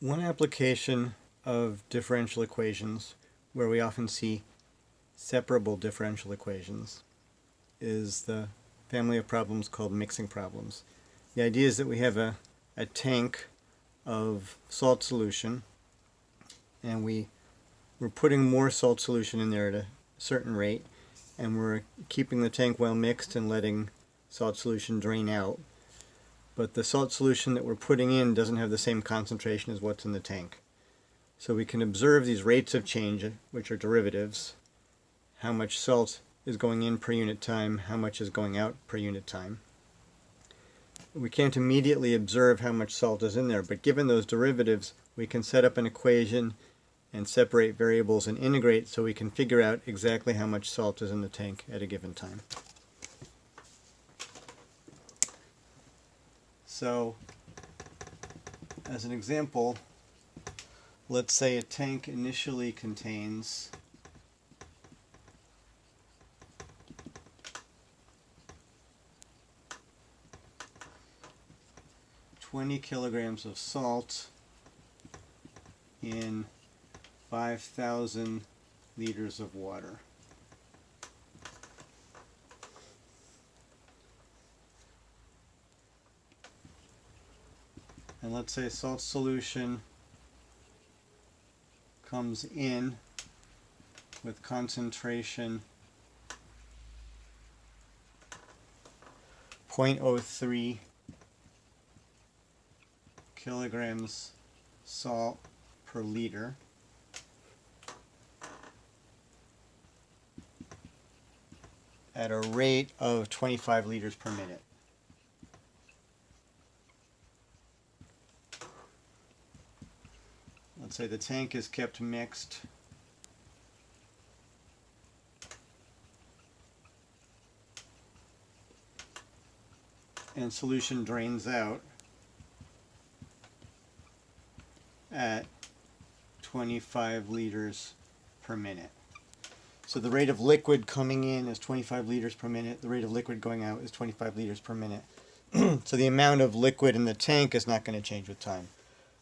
One application of differential equations, where we often see separable differential equations, is the family of problems called mixing problems. The idea is that we have a tank of salt solution, and we're putting more salt solution in there at a certain rate, and we're keeping the tank well mixed and letting salt solution drain out. But the salt solution that we're putting in doesn't have the same concentration as what's in the tank. So we can observe these rates of change, which are derivatives, how much salt is going in per unit time, how much is going out per unit time. We can't immediately observe how much salt is in there, but given those derivatives, we can set up an equation and separate variables and integrate so we can figure out exactly how much salt is in the tank at a given time. So, as an example, let's say a tank initially contains 20 kilograms of salt in 5,000 liters of water. And let's say salt solution comes in with concentration 0.03 kilograms salt per liter. At a rate of 25 liters per minute. Let's say the tank is kept mixed and solution drains out at 25 liters per minute. So the rate of liquid coming in is 25 liters per minute. The rate of liquid going out is 25 liters per minute. So the amount of liquid in the tank is not going to change with time.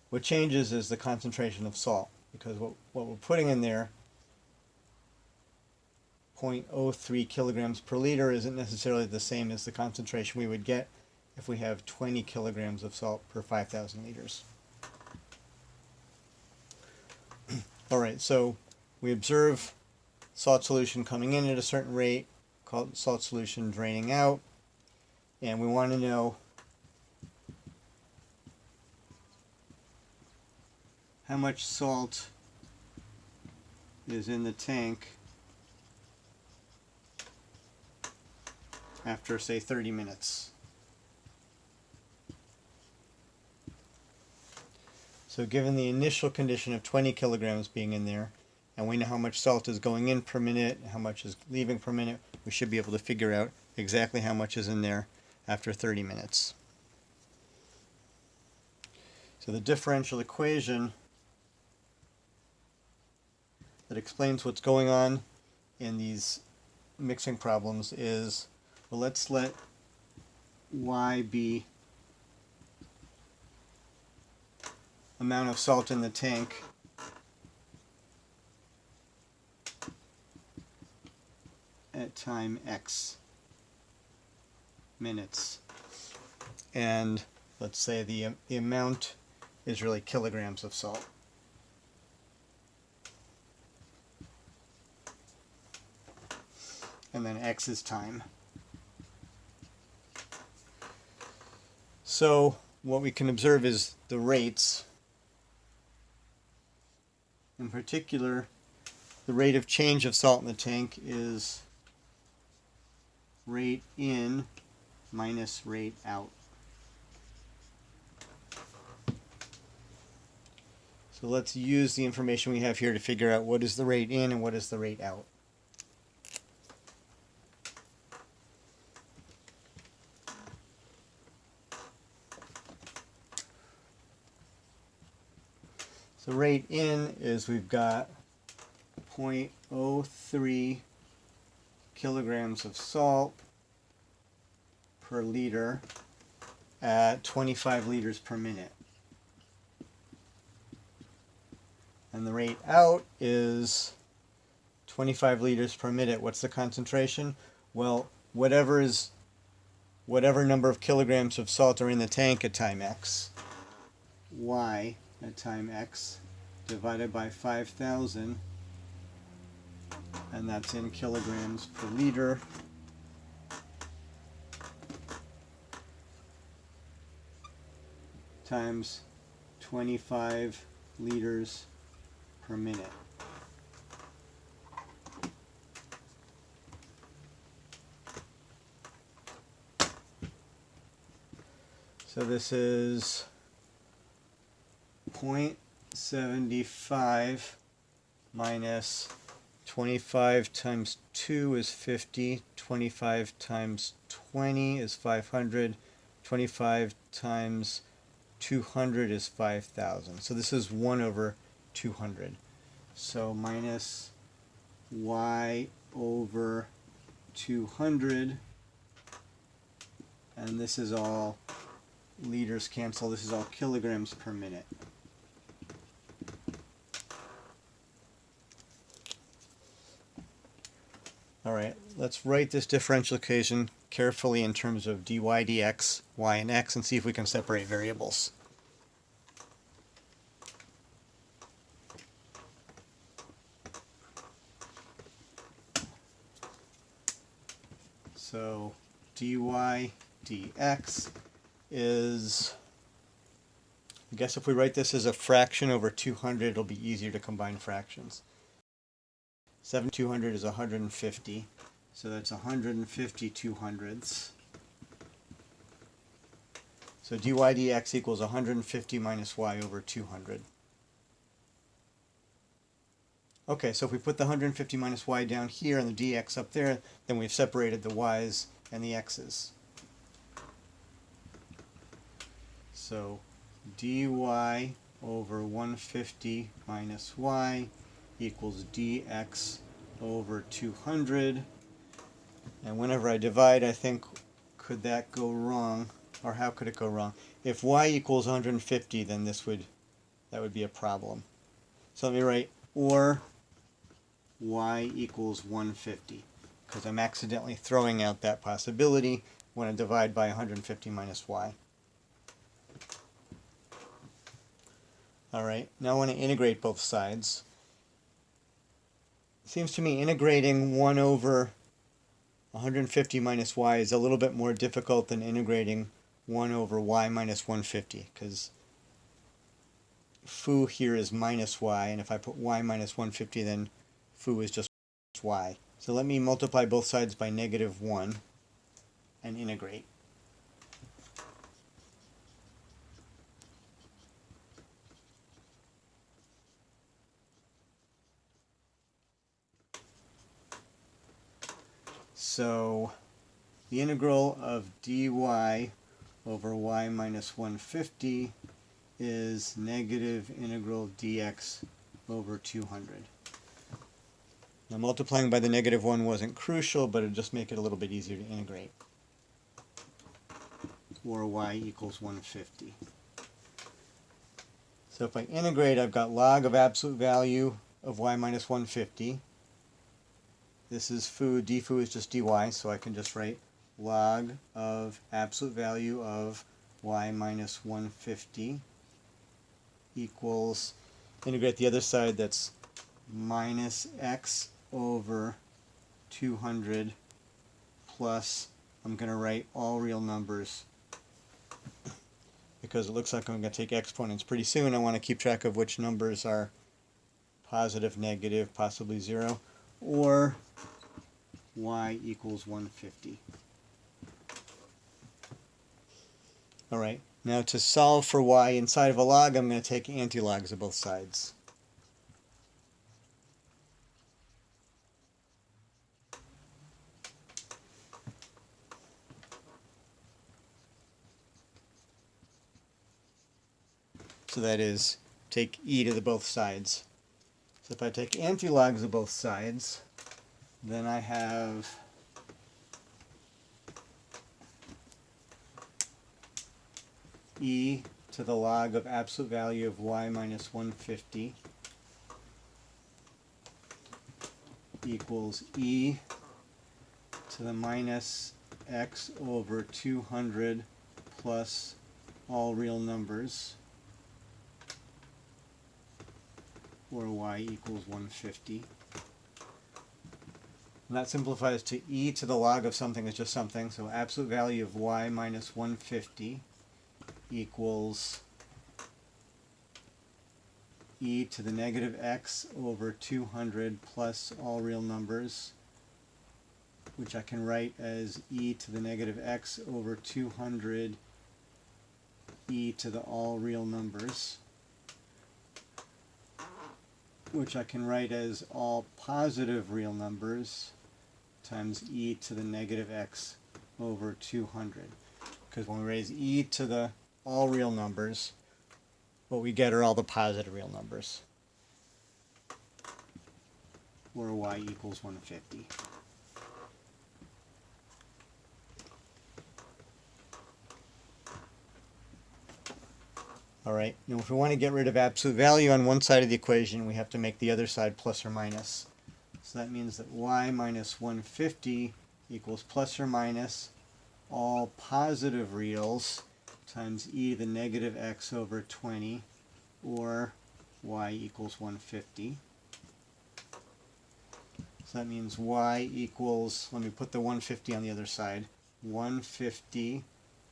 What changes is the concentration of salt, because what we're putting in there, 0.03 kilograms per liter, isn't necessarily the same as the concentration we would get if we have 20 kilograms of salt per 5,000 liters. All right, so we observe salt solution coming in at a certain rate, called salt solution draining out, and we want to know how much salt is in the tank after, say, 30 minutes. So given the initial condition of 20 kilograms being in there, and we know how much salt is going in per minute, how much is leaving per minute, we should be able to figure out exactly how much is in there after 30 minutes. So the differential equation that explains what's going on in these mixing problems is, well, let's let y be amount of salt in the tank at time x minutes, and let's say the amount is really kilograms of salt. And then x is time. So what we can observe is the rates. In particular, the rate of change of salt in the tank is rate in minus rate out. So let's use the information we have here to figure out what is the rate in and what is the rate out. So rate in is we've got 0.03 kilograms of salt per liter at 25 liters per minute. And the rate out is 25 liters per minute. What's the concentration? Well, whatever number of kilograms of salt are in the tank at time x, y at time x, divided by 5,000, and that's in kilograms per liter, times 25 liters per minute. So this is 0.75 minus 25 times 2 is 50, 25 times 20 is 500, 25 times 200 is 5,000. So this is 1 over 200. So minus y over 200, and this is all liters cancel, this is all kilograms per minute. Alright, let's write this differential equation carefully in terms of dy dx, y and x, and see if we can separate variables. So dy dx is, I guess if we write this as a fraction over 200, it'll be easier to combine fractions. 200 is 150, so that's 150 200ths. So dy dx equals 150 minus y over 200. Okay, so if we put the 150 minus y down here and the dx up there, then we've separated the y's and the x's. So dy over 150 minus y equals dx over 200. And whenever I divide, I think, could that go wrong? Or how could it go wrong? If y equals 150, then that would be a problem. So let me write or y equals 150, because I'm accidentally throwing out that possibility when I divide by 150 minus y. Alright, now I want to integrate both sides. It seems to me integrating 1 over 150 minus y is a little bit more difficult than integrating 1 over y minus 150, because foo here is minus y, and if I put y minus 150, then foo is just y. So let me multiply both sides by -1 and integrate. So the integral of dy over y minus 150 is negative integral dx over 200. Now multiplying by the -1 wasn't crucial, but it'll just make it a little bit easier to integrate. Or y equals 150. So if I integrate, I've got log of absolute value of y minus 150. This is foo, dfoo is just dy, so I can just write log of absolute value of y minus 150 equals, integrate the other side, that's minus x over 200 plus, I'm going to write all real numbers because it looks like I'm going to take exponents pretty soon. I want to keep track of which numbers are positive, negative, possibly 0, or y equals 150. Alright, now to solve for y inside of a log, I'm going to take antilogs of both sides. So that is, take e to the both sides. So if I take antilogs of both sides, then I have e to the log of absolute value of y minus 150 equals e to the minus x over 200 plus all real numbers, or y equals 150. And that simplifies to e to the log of something is just something, so absolute value of y minus 150 equals e to the negative x over 200 plus all real numbers, which I can write as e to the negative x over 200 e to the all real numbers, which I can write as all positive real numbers times e to the negative x over 200. Because when we raise e to the all real numbers, what we get are all the positive real numbers, where y equals 150. All right, now if we want to get rid of absolute value on one side of the equation, we have to make the other side plus or minus. So that means that y minus 150 equals plus or minus all positive reals times e to the negative x over 20, or y equals 150. So that means y equals, let me put the 150 on the other side, 150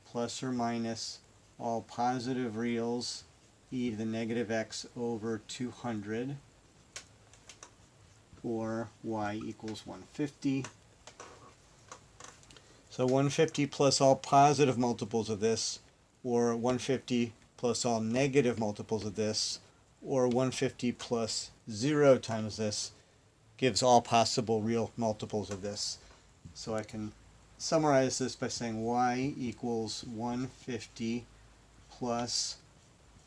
plus or minus all positive reals e to the negative x over 200, or y equals 150. So 150 plus all positive multiples of this, or 150 plus all negative multiples of this, or 150 plus 0 times this, gives all possible real multiples of this. So I can summarize this by saying y equals 150 plus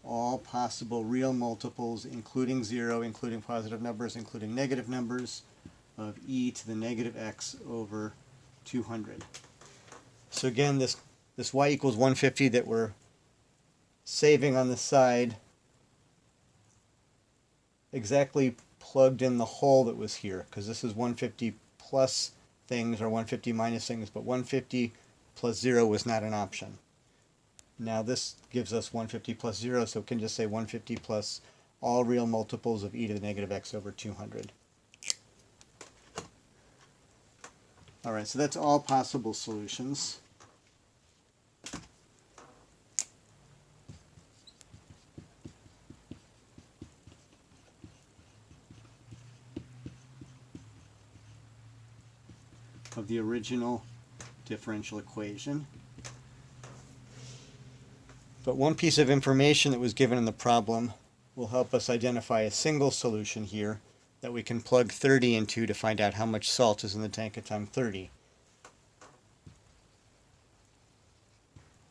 all possible real multiples, including 0, including positive numbers, including negative numbers, of e to the negative x over 200. So again, this y equals 150 that we're saving on the side exactly plugged in the hole that was here, because this is 150 plus things or 150 minus things, but 150 plus 0 was not an option. Now this gives us 150 plus 0, so it can just say 150 plus all real multiples of e to the negative x over 200. Alright, so that's all possible solutions. Of the original differential equation. But one piece of information that was given in the problem will help us identify a single solution here that we can plug 30 into to find out how much salt is in the tank at time 30.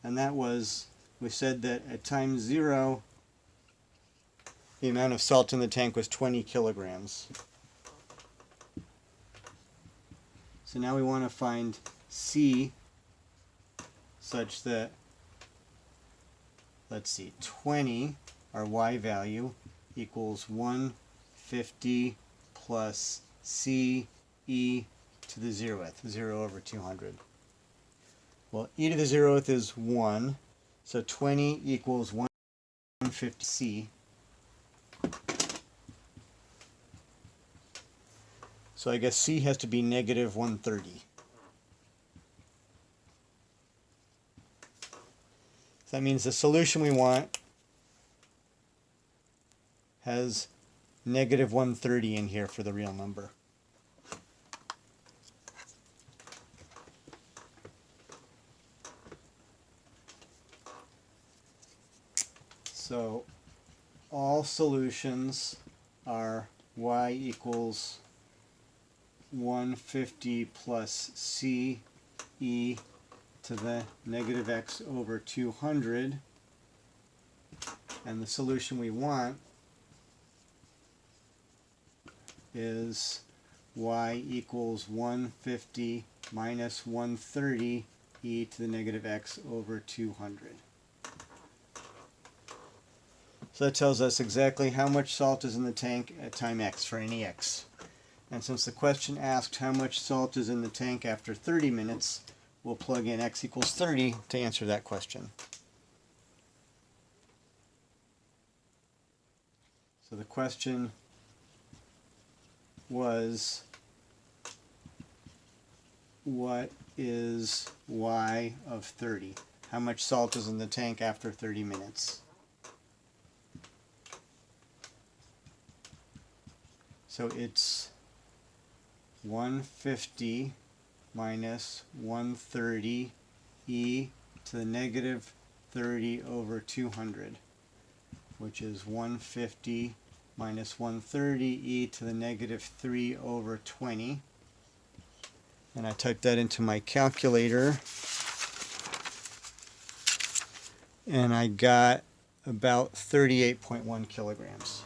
And that was, we said that at time 0, the amount of salt in the tank was 20 kilograms. So now we want to find C such that, let's see, 20, our y value, equals 150 plus C e to the 0th, 0 over 200. Well, e to the 0th is 1, so 20 equals 150 C. So I guess C has to be negative 130. So that means the solution we want has negative 130 in here for the real number. So all solutions are y equals 150 plus C e to the negative x over 200, and the solution we want is y equals 150 minus 130 e to the negative x over 200. So that tells us exactly how much salt is in the tank at time x for any x. And since the question asked how much salt is in the tank after 30 minutes, we'll plug in x equals 30 to answer that question. So the question was, what is y of 30? How much salt is in the tank after 30 minutes? So it's 150 minus 130 e to the negative 30 over 200, which is 150 minus 130 e to the negative 3 over 20. And I typed that into my calculator, and I got about 38.1 kilograms.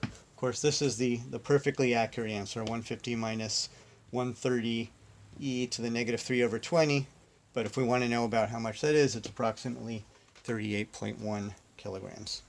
Of course, this is the perfectly accurate answer, 150 minus 130 e to the negative 3 over 20. But if we want to know about how much that is, it's approximately 38.1 kilograms.